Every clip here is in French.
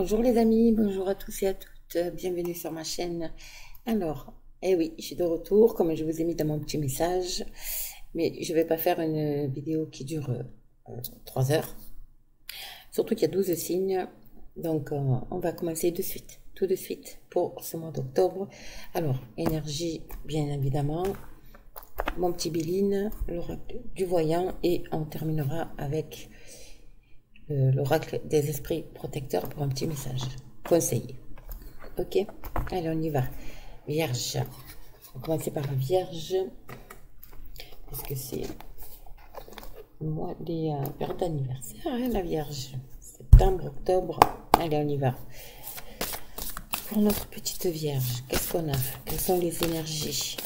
Bonjour les amis, bonjour à tous et à toutes, bienvenue sur ma chaîne. Alors, eh oui, je suis de retour, comme je vous ai mis dans mon petit message, mais je vais pas faire une vidéo qui dure 3 heures, surtout qu'il y a 12 signes, donc on va commencer de suite, tout de suite pour ce mois d'octobre. Alors, énergie, bien évidemment, mon petit Béline, l'oracle du voyant, et on terminera avec l'oracle des esprits protecteurs pour un petit message conseil. Ok, allez, on y va. Vierge, on va commencer par la Vierge parce que c'est le mois des périodes d'anniversaire, hein, la Vierge. Septembre, octobre, allez, on y va. Pour notre petite Vierge, qu'est-ce qu'on a? Quelles sont les énergies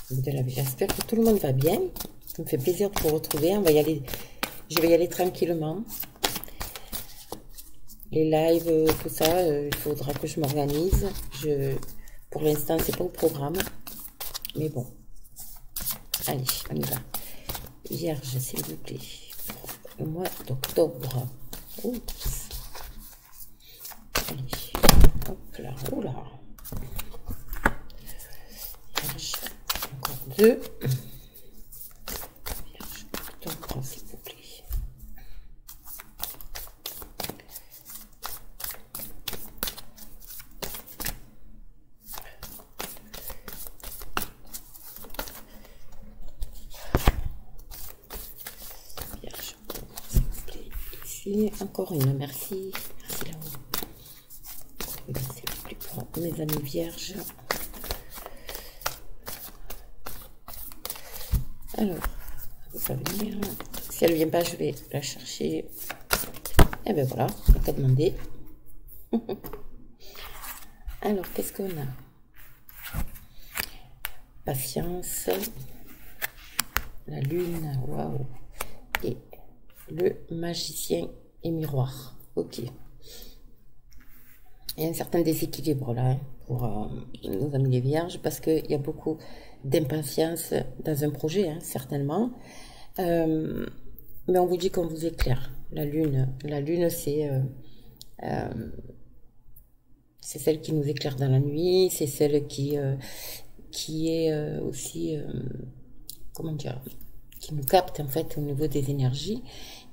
de la Vierge? J'espère que tout le monde va bien. Ça me fait plaisir de vous retrouver. On va y aller. Je vais y aller tranquillement. Les lives, tout ça, il faudra que je m'organise. Pour l'instant, c'est pas au programme. Mais bon. Allez, on y va. Vierge, s'il vous plaît. Le mois d'octobre. Oups. Allez. Hop là. Oula. Vierge. Encore deux. Vierge, octobre, s'il vous plaît. Encore une, merci. Merci là-haut. C'est plus pour mes amis vierges. Alors, elle va venir. Si elle ne vient pas, je vais la chercher. Et ben voilà, il n'y a qu'à demander. Alors, qu'est-ce qu'on a? Patience. La lune, waouh. Et le magicien et miroir. Ok. Il y a un certain déséquilibre là hein, pour nos amis les vierges parce qu'il y a beaucoup d'impatience dans un projet, hein, certainement. Mais on vous dit qu'on vous éclaire. La lune c'est celle qui nous éclaire dans la nuit, c'est celle qui est aussi, comment dire, qui nous capte en fait au niveau des énergies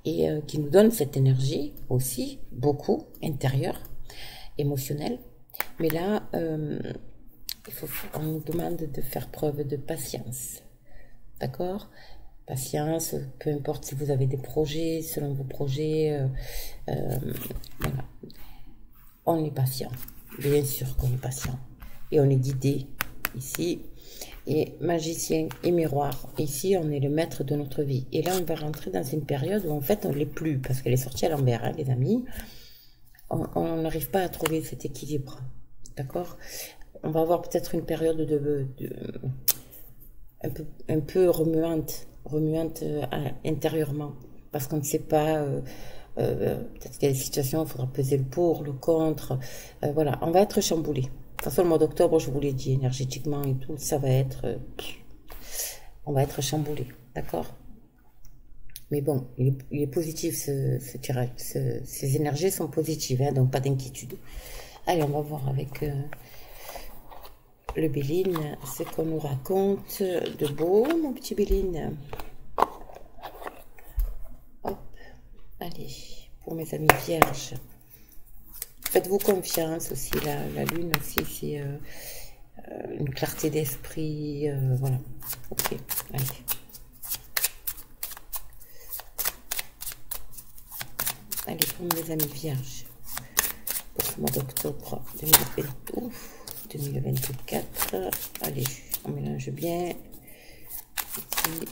et qui nous donne cette énergie aussi, beaucoup, intérieure, émotionnelle. Mais là, on nous demande de faire preuve de patience. D'accord? Patience, peu importe si vous avez des projets, selon vos projets, voilà. On est patient, bien sûr qu'on est patient. Et on est guidé ici. Et magicien et miroir, ici on est le maître de notre vie. Et là on va rentrer dans une période où en fait on ne l'est plus, parce qu'elle est sortie à l'envers, hein, les amis. On n'arrive pas à trouver cet équilibre. D'accord? On va avoir peut-être une période un peu remuante intérieurement, parce qu'on ne sait pas, peut-être qu'il y a des situations où il faudra peser le pour, le contre, voilà, on va être chamboulé. De toute façon, le mois d'octobre, je vous l'ai dit, énergétiquement et tout, ça va être, on va être chamboulé, d'accord? Mais bon, il est positif ce tirage, ces énergies sont positives, hein, donc pas d'inquiétude. Allez, on va voir avec le Béline, ce qu'on nous raconte de beau, mon petit Béline. Hop, allez, pour mes amis vierges. Faites-vous confiance aussi, la lune aussi, c'est une clarté d'esprit, voilà. Ok, allez. Allez, pour mes amis vierges, pour ce mois d'octobre 2024, allez, on mélange bien. Ici.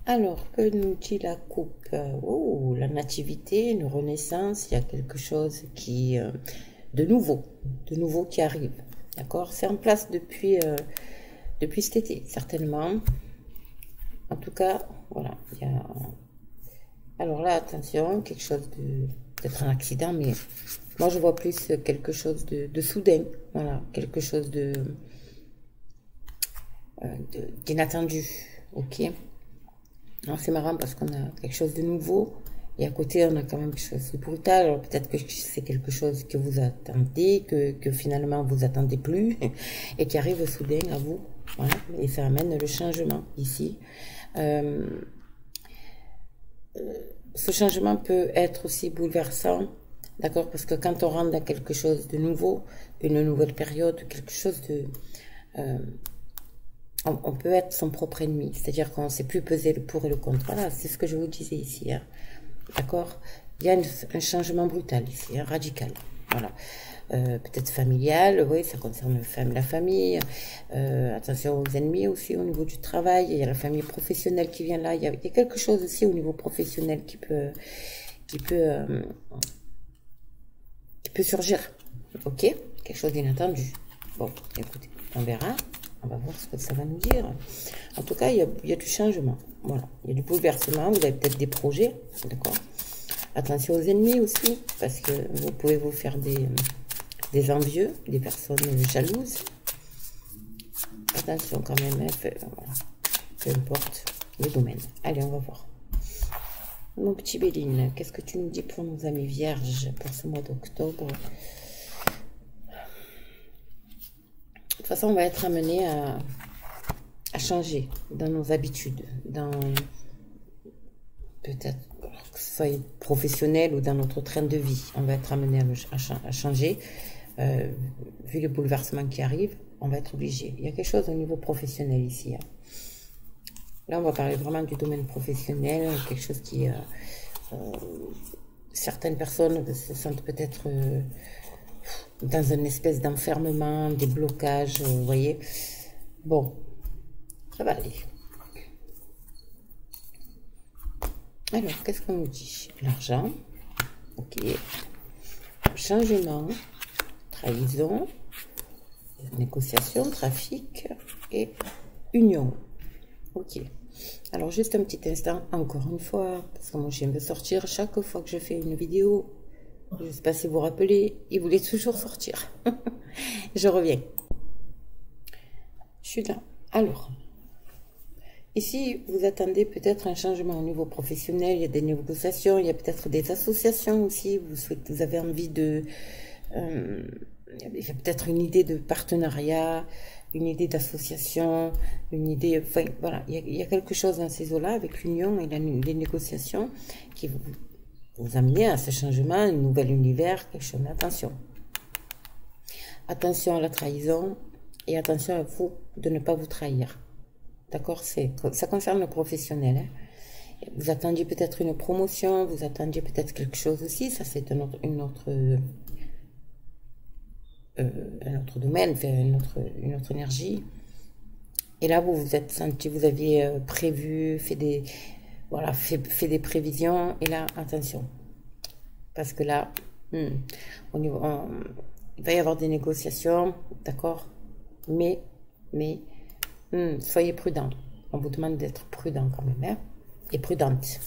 Alors, que nous dit la coupe? Oh, la nativité, une renaissance, il y a quelque chose qui, de nouveau qui arrive. D'accord? C'est en place depuis cet été, certainement. En tout cas, voilà. Alors là, attention, quelque chose peut-être un accident, mais moi je vois plus quelque chose de soudain. Voilà, quelque chose d'inattendu. Ok? Alors c'est marrant parce qu'on a quelque chose de nouveau et à côté on a quand même quelque chose de brutal. Alors peut-être que c'est quelque chose que vous attendez, que finalement vous attendez plus et qui arrive soudain à vous. Voilà. Et ça amène le changement ici. Ce changement peut être aussi bouleversant, d'accord, parce que quand on rentre dans quelque chose de nouveau, une nouvelle période, quelque chose de... on peut être son propre ennemi, c'est-à-dire qu'on ne sait plus peser le pour et le contre. Voilà, c'est ce que je vous disais ici, hein. D'accord. Il y a un changement brutal ici, hein, radical. Voilà. Peut-être familial, oui, ça concerne la famille. Attention aux ennemis aussi au niveau du travail. Il y a la famille professionnelle qui vient là. Il y a quelque chose aussi au niveau professionnel qui peut surgir. Ok, quelque chose d'inattendu. Bon, écoutez, on verra. On va voir ce que ça va nous dire. En tout cas, il y a du changement. Voilà, il y a du bouleversement. Vous avez peut-être des projets, d'accord. Attention aux ennemis aussi, parce que vous pouvez vous faire des envieux, des personnes jalouses. Attention quand même, hein, peu importe le domaine. Allez, on va voir. Mon petit Béline, qu'est-ce que tu nous dis pour nos amis vierges pour ce mois d'octobre? De toute façon, on va être amené à changer dans nos habitudes, dans peut-être que ce soit professionnel ou dans notre train de vie. On va être amené à changer. Vu le bouleversement qui arrive, on va être obligé. Il y a quelque chose au niveau professionnel ici, hein. Là, on va parler vraiment du domaine professionnel, quelque chose qui... certaines personnes se sentent peut-être dans une espèce d'enfermement, des blocages, vous voyez. Bon, ça va aller. Alors, qu'est-ce qu'on nous dit? L'argent, ok. Changement, trahison, négociation, trafic et union. Ok. Alors, juste un petit instant, encore une fois, parce que mon chien veut sortir. Chaque fois que je fais une vidéo, je ne sais pas si vous vous rappelez, il voulait toujours sortir. Je reviens. Je suis là. Alors, ici, vous attendez peut-être un changement au niveau professionnel. Il y a des négociations, il y a peut-être des associations aussi. Vous avez envie de... il y a peut-être une idée de partenariat, une idée d'association, une idée... Enfin, voilà, il y a quelque chose dans ces eaux-là avec l'union et les négociations qui vous amener à ce changement, un nouvel univers, quelque chose. Mais attention. Attention à la trahison et attention à vous de ne pas vous trahir. D'accord? Ça concerne le professionnel, hein. Vous attendiez peut-être une promotion, vous attendiez peut-être quelque chose aussi. Ça, c'est un autre domaine, une autre énergie. Et là, vous vous êtes senti, vous aviez prévu, fait des prévisions. Et là, attention. Parce que là, il va y avoir des négociations, d'accord? Mais soyez prudent. On vous demande d'être prudent quand même, hein, et prudente.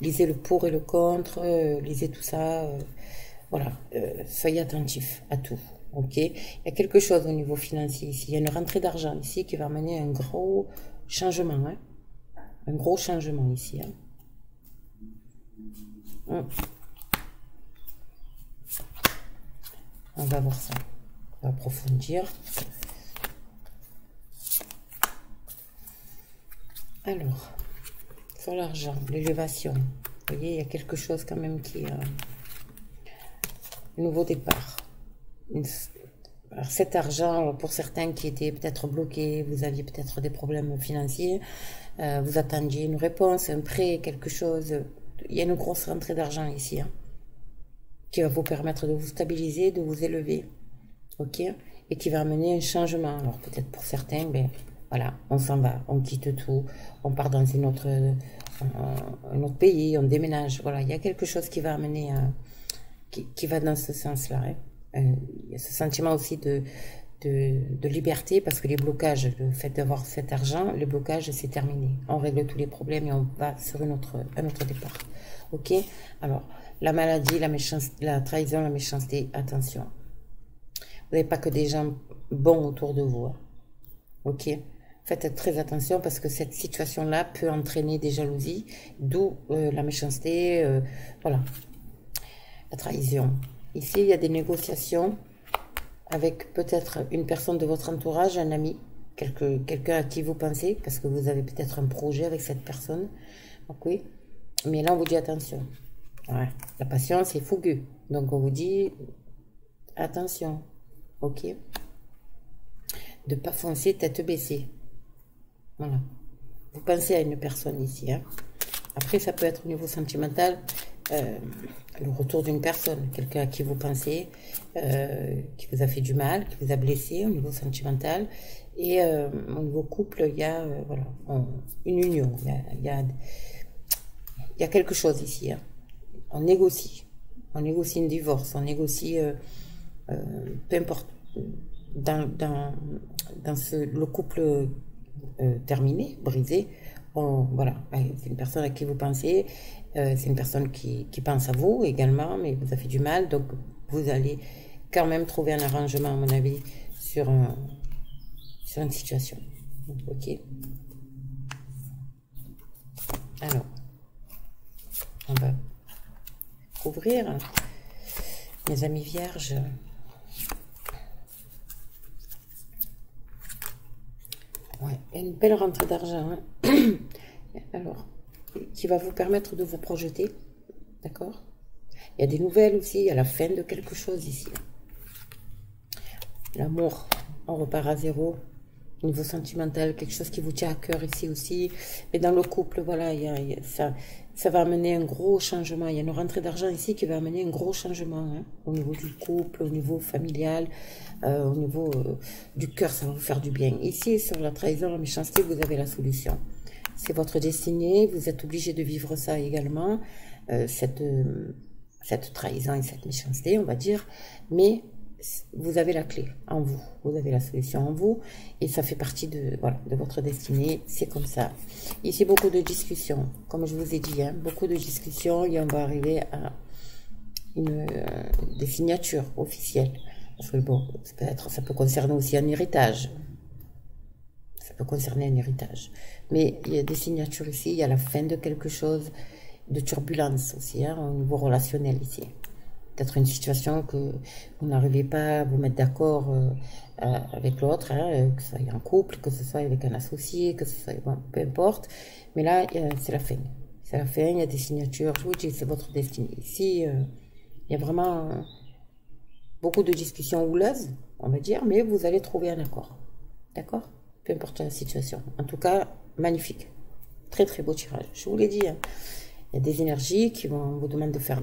Lisez le pour et le contre, lisez tout ça. Voilà, soyez attentifs à tout. Ok, il y a quelque chose au niveau financier ici. Il y a une rentrée d'argent ici qui va amener un gros changement, hein. Un gros changement ici, hein. On va voir ça. On va approfondir. Alors, sur l'argent, l'élévation. Vous voyez, il y a quelque chose quand même qui est un nouveau départ. Alors cet argent, pour certains qui étaient peut-être bloqués, vous aviez peut-être des problèmes financiers, vous attendiez une réponse, un prêt, quelque chose. Il y a une grosse rentrée d'argent ici, hein, qui va vous permettre de vous stabiliser, de vous élever, ok, et qui va amener un changement. Alors peut-être pour certains, ben voilà, on s'en va, on quitte tout, on part dans un autre pays, on déménage. Voilà, il y a quelque chose qui va amener, qui va dans ce sens-là, hein. Il y a ce sentiment aussi de liberté, parce que les blocages, le fait d'avoir cet argent, le blocage, c'est terminé. On règle tous les problèmes et on va sur un autre départ. Ok? Alors, la maladie, la méchanceté, la trahison, la méchanceté, attention. Vous n'avez pas que des gens bons autour de vous, hein. Ok? Faites très attention parce que cette situation-là peut entraîner des jalousies, d'où la méchanceté, voilà, la trahison. Ici, il y a des négociations avec peut-être une personne de votre entourage, un ami, quelqu'un à qui vous pensez, parce que vous avez peut-être un projet avec cette personne. Donc oui, mais là, on vous dit attention. Ouais. La patience est fougueux. Donc, on vous dit attention, ok? De ne pas foncer tête baissée. Voilà. Vous pensez à une personne ici. Hein. Après, ça peut être au niveau sentimental, le retour d'une personne, quelqu'un à qui vous pensez, qui vous a fait du mal, qui vous a blessé au niveau sentimental. Et au niveau couple, il y a voilà, une union. Il y a quelque chose ici. Hein. On négocie. On négocie une divorce. On négocie, peu importe, dans le couple terminé, brisé. Voilà, c'est une personne à qui vous pensez, c'est une personne qui pense à vous également, mais vous a fait du mal, donc vous allez quand même trouver un arrangement, à mon avis, sur une situation. Ok. Alors, on va ouvrir, mes amis vierges. Ouais, il y a une belle rentrée d'argent. Hein. Alors, qui va vous permettre de vous projeter. D'accord? Il y a des nouvelles aussi. Il y a la fin de quelque chose ici. L'amour, on repart à zéro. Au niveau sentimental, quelque chose qui vous tient à cœur ici aussi. Mais dans le couple, voilà, ça va amener un gros changement. Il y a une rentrée d'argent ici qui va amener un gros changement. Hein, au niveau du couple, au niveau familial, au niveau du cœur, ça va vous faire du bien. Ici, sur la trahison, la méchanceté, vous avez la solution. C'est votre destinée, vous êtes obligé de vivre ça également, cette trahison et cette méchanceté, on va dire. Mais vous avez la clé en vous, vous avez la solution en vous, et ça fait partie de, voilà, de votre destinée, c'est comme ça. Ici, beaucoup de discussions, comme je vous ai dit, hein, beaucoup de discussions, et on va arriver à des signatures officielles. Parce que bon, ça peut concerner aussi un héritage. Ça peut concerner un héritage. Mais il y a des signatures ici, il y a la fin de quelque chose, de turbulence aussi, hein, au niveau relationnel ici. Peut-être une situation que vous n'arrivez pas à vous mettre d'accord avec l'autre, hein, que ce soit en couple, que ce soit avec un associé, que ce soit, bon, peu importe. Mais là, c'est la fin. C'est la fin, il y a des signatures. Je vous dis, c'est votre destinée. Ici, il y a vraiment beaucoup de discussions houleuses, on va dire, mais vous allez trouver un accord. D'accord? Peu importe la situation. En tout cas, magnifique. Très, très beau tirage. Je vous l'ai dit, hein. Il y a des énergies qui vont vous demander de faire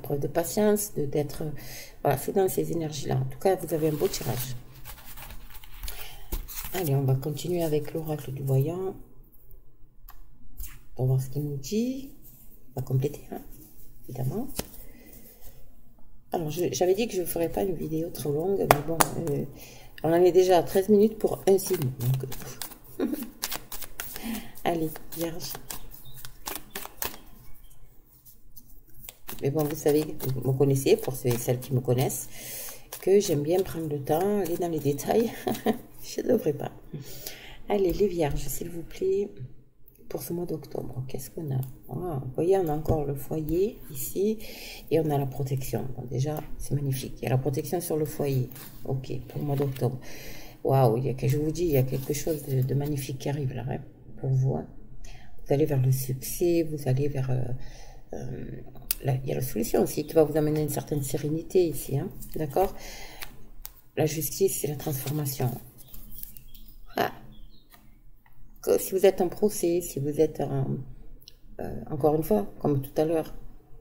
preuve de patience, d'être... Voilà, c'est dans ces énergies-là. En tout cas, vous avez un beau tirage. Allez, on va continuer avec l'oracle du voyant. Pour voir ce qu'il nous dit. On va compléter, hein, évidemment. Alors, j'avais dit que je ne ferais pas une vidéo trop longue, mais bon, on en est déjà à 13 minutes pour un signe. Donc... Allez, Vierge. Mais bon, vous savez, vous me connaissez, pour ceux et celles qui me connaissent, que j'aime bien prendre le temps, aller dans les détails. Je ne devrais pas. Allez, les Vierges, s'il vous plaît, pour ce mois d'octobre, qu'est-ce qu'on a? Vous voyez, on a encore le foyer ici, et on a la protection. Bon, déjà, c'est magnifique. Il y a la protection sur le foyer. Ok, pour le mois d'octobre. Waouh, je vous dis, il y a quelque chose de magnifique qui arrive là, hein, pour vous. Hein. Vous allez vers le succès, vous allez vers... là, il y a la solution aussi qui va vous amener une certaine sérénité ici, hein, d'accord? La justice, c'est la transformation. Ah. Si vous êtes en procès, si vous êtes encore une fois, comme tout à l'heure,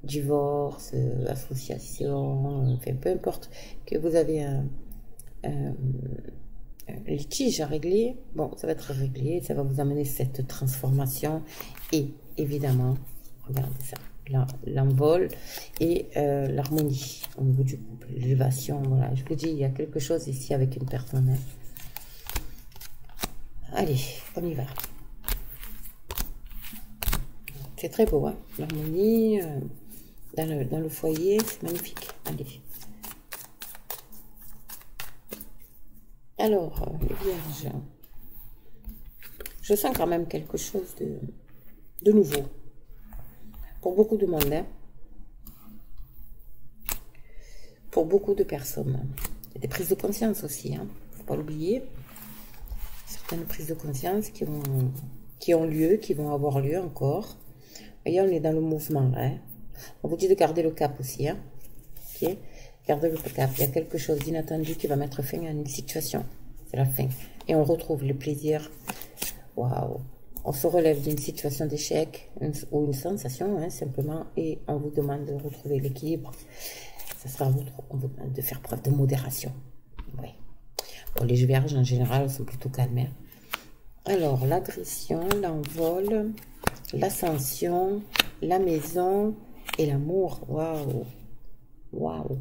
divorce, association, enfin, peu importe, que vous avez un litige à régler, bon, ça va être réglé, ça va vous amener cette transformation et évidemment, regardez ça. L'envol et l'harmonie au niveau du couple, l'élévation, voilà, je vous dis, il y a quelque chose ici avec une personne. Hein. Allez, on y va. C'est très beau, hein, l'harmonie dans le foyer, c'est magnifique. Allez. Alors, les Vierges. Je sens quand même quelque chose de nouveau. Pour beaucoup de monde, hein. Pour beaucoup de personnes. Il y a des prises de conscience aussi, hein. Faut pas l'oublier. Certaines prises de conscience qui ont lieu, qui vont avoir lieu encore. Voyez, on est dans le mouvement, là, hein. On vous dit de garder le cap aussi, hein. Ok, gardez le cap. Il y a quelque chose d'inattendu qui va mettre fin à une situation. C'est la fin. Et on retrouve le plaisir. Waouh. On se relève d'une situation d'échec ou une sensation, hein, simplement, et on vous demande de retrouver l'équilibre. Ça sera on vous demande de faire preuve de modération. Oui. Bon, les vierges, en général, sont plutôt calmes, hein. Alors, l'agression, l'envol, l'ascension, la maison et l'amour. Waouh. Waouh.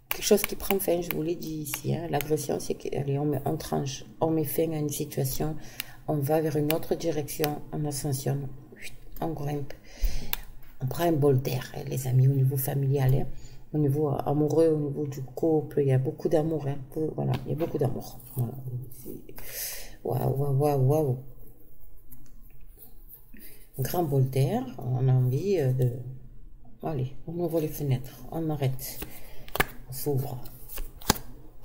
Quelque chose qui prend fin, je vous l'ai dit ici, hein. L'agression, c'est qu'on tranche, on met fin à une situation, on va vers une autre direction, on ascensionne, on grimpe. On prend un bol d'air, hein, les amis, au niveau familial, hein. Au niveau amoureux, au niveau du couple, il y a beaucoup d'amour, hein. Voilà, il y a beaucoup d'amour. Voilà. Waouh, waouh, waouh, waouh. Grand bol d'air, on a envie de... Allez, on ouvre les fenêtres, on arrête, on s'ouvre.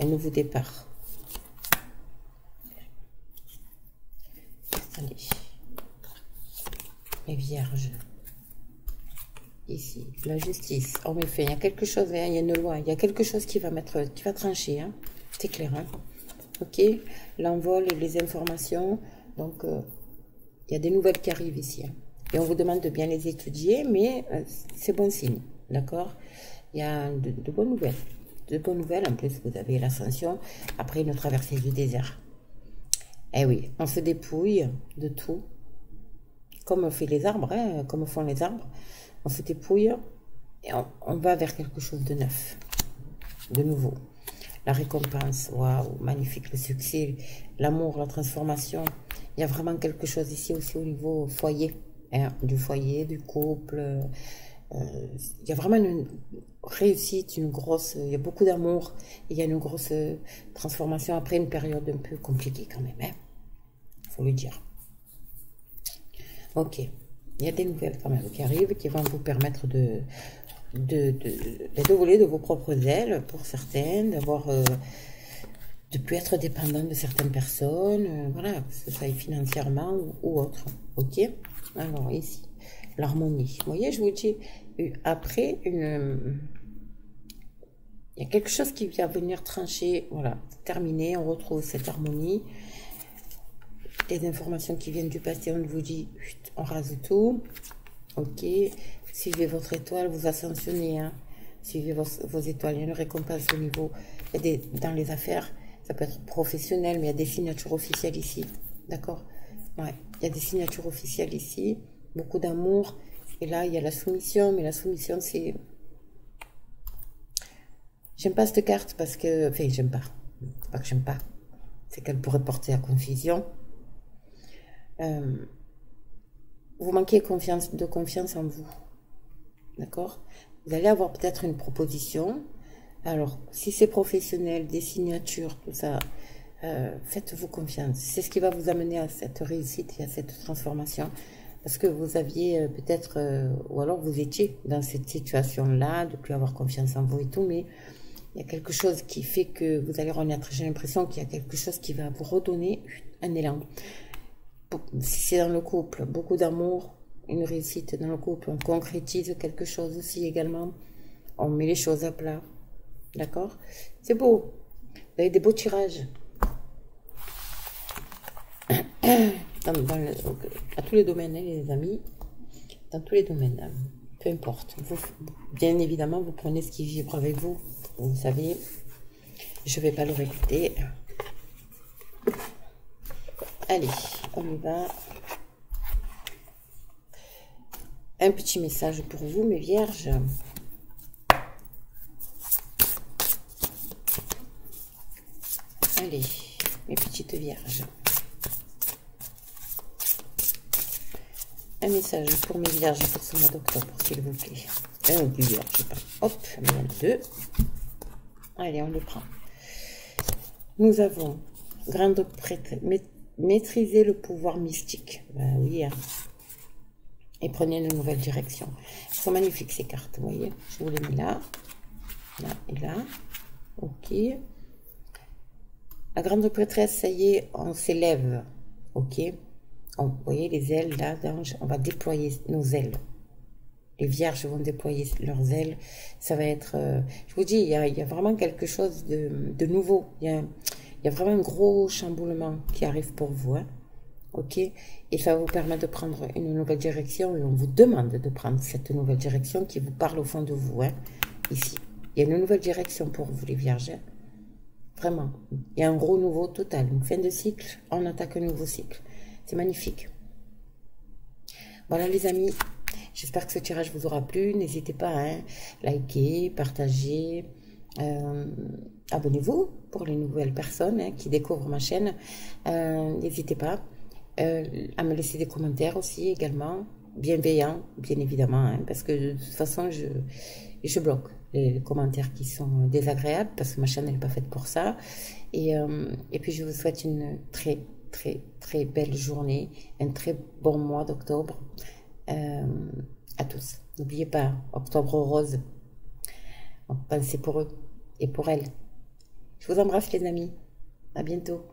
Un nouveau départ. Allez. Les vierges. Ici, la justice. En effet, il y a quelque chose, hein, il y a une loi, il y a quelque chose qui va trancher, hein. C'est clair, hein. Ok, l'envol, les informations. Donc, il y a des nouvelles qui arrivent ici, hein. Et on vous demande de bien les étudier, mais c'est bon signe, d'accord? Il y a de bonnes nouvelles. De bonnes nouvelles, en plus, vous avez l'ascension, après une traversée du désert. Eh oui, on se dépouille de tout, comme fait les arbres, hein, comme font les arbres. On se dépouille et on va vers quelque chose de neuf, de nouveau. La récompense, waouh, magnifique, le succès, l'amour, la transformation. Il y a vraiment quelque chose ici aussi au niveau foyer, hein, du foyer, du couple. Il y a vraiment une réussite, il y a beaucoup d'amour. Il y a une grosse transformation après une période un peu compliquée quand même, hein. Faut le dire. Ok, il y a des nouvelles quand même qui arrivent, qui vont vous permettre de voler de vos propres ailes pour certaines, d'avoir, de plus être dépendant de certaines personnes, voilà, que ce soit financièrement ou autre. Ok, alors ici, l'harmonie. Vous voyez, je vous dis, après il y a quelque chose qui vient venir trancher, voilà, terminé, on retrouve cette harmonie. Les informations qui viennent du passé, on vous dit, on rase tout. Ok, suivez votre étoile, vous ascensionnez, hein. Suivez vos étoiles, il y a une récompense au niveau, dans les affaires, ça peut être professionnel, mais il y a des signatures officielles ici, d'accord? Ouais, il y a des signatures officielles ici, beaucoup d'amour, et là, il y a la soumission, mais la soumission, c'est... J'aime pas cette carte parce que... Enfin, j'aime pas. C'est pas que j'aime pas. C'est qu'elle pourrait porter à confusion. Vous manquez de confiance en vous, d'accord? Vous allez avoir peut-être une proposition. Alors, si c'est professionnel, des signatures, tout ça, faites-vous confiance. C'est ce qui va vous amener à cette réussite et à cette transformation. Parce que vous aviez peut-être, ou alors vous étiez dans cette situation-là, de ne plus avoir confiance en vous et tout, mais il y a quelque chose qui fait que vous allez renaître. J'ai l'impression qu'il y a quelque chose qui va vous redonner un élan. Si c'est dans le couple, beaucoup d'amour, une réussite dans le couple, on concrétise quelque chose aussi également, on met les choses à plat, d'accord? C'est beau, vous avez des beaux tirages. À tous les domaines, hein, les amis, dans tous les domaines, hein, peu importe. Vous, bien évidemment, vous prenez ce qui vibre avec vous, vous savez, je ne vais pas le répéter. Allez, on y va. Un petit message pour vous, mes vierges. Allez, mes petites vierges. Un message pour mes vierges pour ce mois d'octobre, s'il vous plaît. Un ou plusieurs, je sais pas. Hop, il y en a deux. Allez, on les prend. Nous avons grande maîtrisez le pouvoir mystique. Ben oui, hein. Et prenez une nouvelle direction. Elles sont magnifiques ces cartes, vous voyez. Je vous les mets là, là et là. Ok. La grande prêtresse, ça y est, on s'élève. Ok. Vous voyez les ailes là, d'ange. On va déployer nos ailes. Les vierges vont déployer leurs ailes. Ça va être... je vous dis, il y a vraiment quelque chose de nouveau. Il y a vraiment un gros chamboulement qui arrive pour vous. Hein. Ok. Et ça va vous permettre de prendre une nouvelle direction. Et on vous demande de prendre cette nouvelle direction qui vous parle au fond de vous. Hein. Ici. Il y a une nouvelle direction pour vous, les vierges. Hein. Vraiment. Il y a un gros nouveau total. Une fin de cycle. On attaque un nouveau cycle. C'est magnifique. Voilà les amis. J'espère que ce tirage vous aura plu. N'hésitez pas à liker, partager. Abonnez-vous pour les nouvelles personnes qui découvrent ma chaîne. N'hésitez pas à me laisser des commentaires aussi également. Bienveillants, bien évidemment. Hein, parce que de toute façon, je bloque les commentaires qui sont désagréables. Parce que ma chaîne n'est pas faite pour ça. Et puis, je vous souhaite une très, très, très belle journée. Un très bon mois d'octobre. À tous. N'oubliez pas, Octobre Rose. Pensez pour eux et pour elles. Je vous embrasse les amis. À bientôt.